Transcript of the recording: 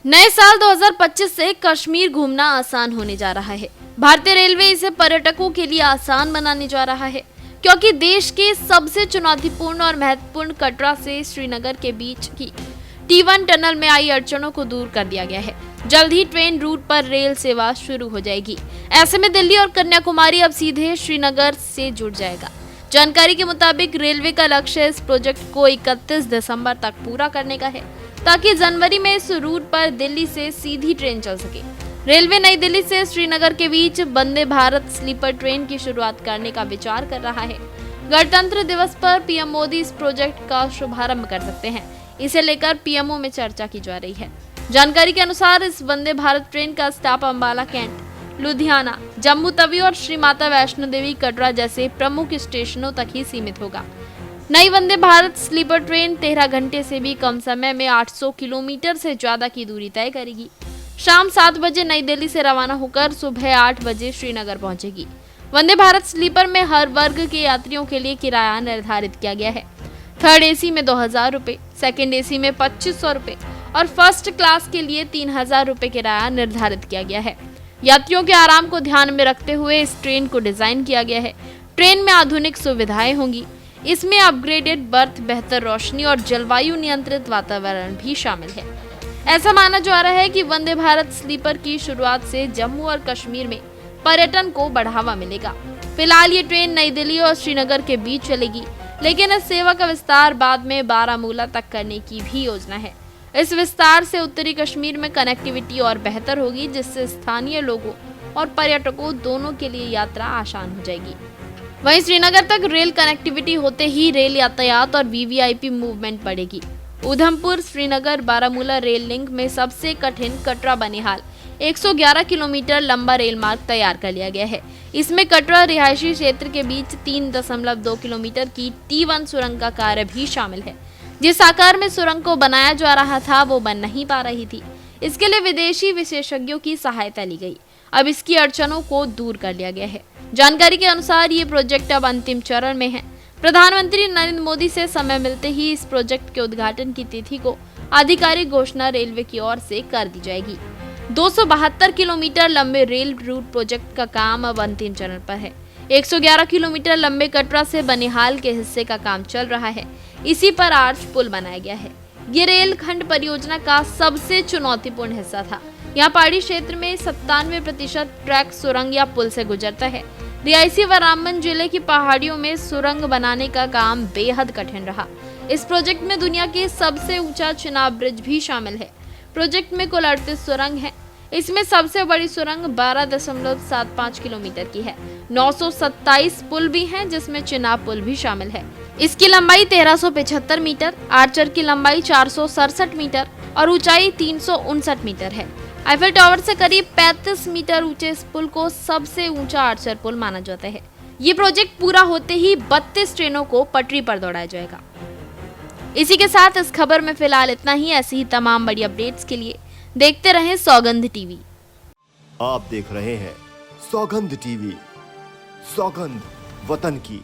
नए साल 2025 से कश्मीर घूमना आसान होने जा रहा है। भारतीय रेलवे इसे पर्यटकों के लिए आसान बनाने जा रहा है, क्योंकि देश के सबसे चुनौतीपूर्ण और महत्वपूर्ण कटरा से श्रीनगर के बीच की T1 टनल में आई अड़चनों को दूर कर दिया गया है। जल्द ही ट्रेन रूट पर रेल सेवा शुरू हो जाएगी। ऐसे में दिल्ली और कन्याकुमारी अब सीधे श्रीनगर से जुड़ जाएगा। जानकारी के मुताबिक रेलवे का लक्ष्य इस प्रोजेक्ट को 31 दिसंबर तक पूरा करने का है, ताकि जनवरी में इस रूट पर दिल्ली से सीधी ट्रेन चल सके। रेलवे नई दिल्ली से श्रीनगर के बीच वंदे भारत स्लीपर ट्रेन की शुरुआत करने का विचार कर रहा है। गणतंत्र दिवस पर पीएम मोदी इस प्रोजेक्ट का शुभारंभ कर सकते हैं। इसे लेकर पीएमओ में चर्चा की जा रही है। जानकारी के अनुसार इस वंदे भारत ट्रेन का स्टॉप अंबाला कैंट, लुधियाना, जम्मू तवी और श्री माता वैष्णो देवी कटरा जैसे प्रमुख स्टेशनों तक ही सीमित होगा। नई वंदे भारत स्लीपर ट्रेन 13 घंटे से भी कम समय में 800 किलोमीटर से ज्यादा की दूरी तय करेगी। शाम 7 बजे नई दिल्ली से रवाना होकर सुबह 8 बजे श्रीनगर पहुंचेगी। वंदे भारत स्लीपर में हर वर्ग के यात्रियों के लिए किराया निर्धारित किया गया है। थर्ड एसी में 2000 रुपए, सेकेंड एसी में 2500 रुपए और फर्स्ट क्लास के लिए 3000 रुपए किराया निर्धारित किया गया है। यात्रियों के आराम को ध्यान में रखते हुए इस ट्रेन को डिजाइन किया गया है। ट्रेन में आधुनिक सुविधाएं होंगी। इसमें अपग्रेडेड बर्थ, बेहतर रोशनी और जलवायु नियंत्रित वातावरण भी शामिल है। ऐसा माना जा रहा है कि वंदे भारत स्लीपर की शुरुआत से जम्मू और कश्मीर में पर्यटन को बढ़ावा मिलेगा। फिलहाल ये ट्रेन नई दिल्ली और श्रीनगर के बीच चलेगी, लेकिन इस सेवा का विस्तार बाद में बारामूला तक करने की भी योजना है। इस विस्तार से उत्तरी कश्मीर में कनेक्टिविटी और बेहतर होगी, जिससे स्थानीय लोगों और पर्यटकों दोनों के लिए यात्रा आसान हो जाएगी। वहीं श्रीनगर तक रेल कनेक्टिविटी होते ही रेल यातायात और वीवीआईपी मूवमेंट बढ़ेगी। उधमपुर श्रीनगर बारामूला रेल लिंक में सबसे कठिन कटरा बनिहाल 111 किलोमीटर लंबा रेल मार्ग तैयार कर लिया गया है। इसमें कटरा रिहायशी क्षेत्र के बीच 3.2 किलोमीटर की T1 सुरंग का कार्य भी शामिल है। जिस आकार में सुरंग को बनाया जा रहा था वो बन नहीं पा रही थी। इसके लिए विदेशी विशेषज्ञों की सहायता ली गई। अब इसकी अड़चनों को दूर कर लिया गया है। जानकारी के अनुसार ये प्रोजेक्ट अब अंतिम चरण में है। प्रधानमंत्री नरेंद्र मोदी से समय मिलते ही इस प्रोजेक्ट के उद्घाटन की तिथि को आधिकारिक घोषणा रेलवे की ओर से कर दी जाएगी। 272 किलोमीटर लंबे रेल रूट प्रोजेक्ट का काम अब अंतिम चरण पर है। 111 किलोमीटर लंबे कटरा से बनिहाल के हिस्से का काम चल रहा है। इसी पर आर्च पुल बनाया गया है। ये रेल खंड परियोजना का सबसे चुनौतीपूर्ण हिस्सा था। यहाँ पहाड़ी क्षेत्र में 97% ट्रैक सुरंग या पुल से गुजरता है। रियासी व रामबन जिले की पहाड़ियों में सुरंग बनाने का काम बेहद कठिन रहा। इस प्रोजेक्ट में दुनिया के सबसे ऊंचा चिनाब ब्रिज भी शामिल है। प्रोजेक्ट में कुल 38 सुरंग है। इसमें सबसे बड़ी सुरंग 12.75 किलोमीटर की है। 927 पुल भी हैं, जिसमें चिनाब पुल भी शामिल है। इसकी लंबाई 1375 मीटर, आर्चर की लंबाई 467 मीटर और ऊंचाई 359 मीटर है। आईफल टावर से करीब 35 मीटर ऊंचे इस पुल को सबसे ऊंचा आर्चर पुल माना जाता है। ये प्रोजेक्ट पूरा होते ही 32 ट्रेनों को पटरी पर दौड़ाया जाएगा। इसी के साथ इस खबर में फिलहाल इतना ही। ऐसी ही तमाम बड़ी अपडेट्स के लिए देखते रहें सौगंध टीवी। आप देख रहे हैं सौगंध टीवी, सौगंध वतन की।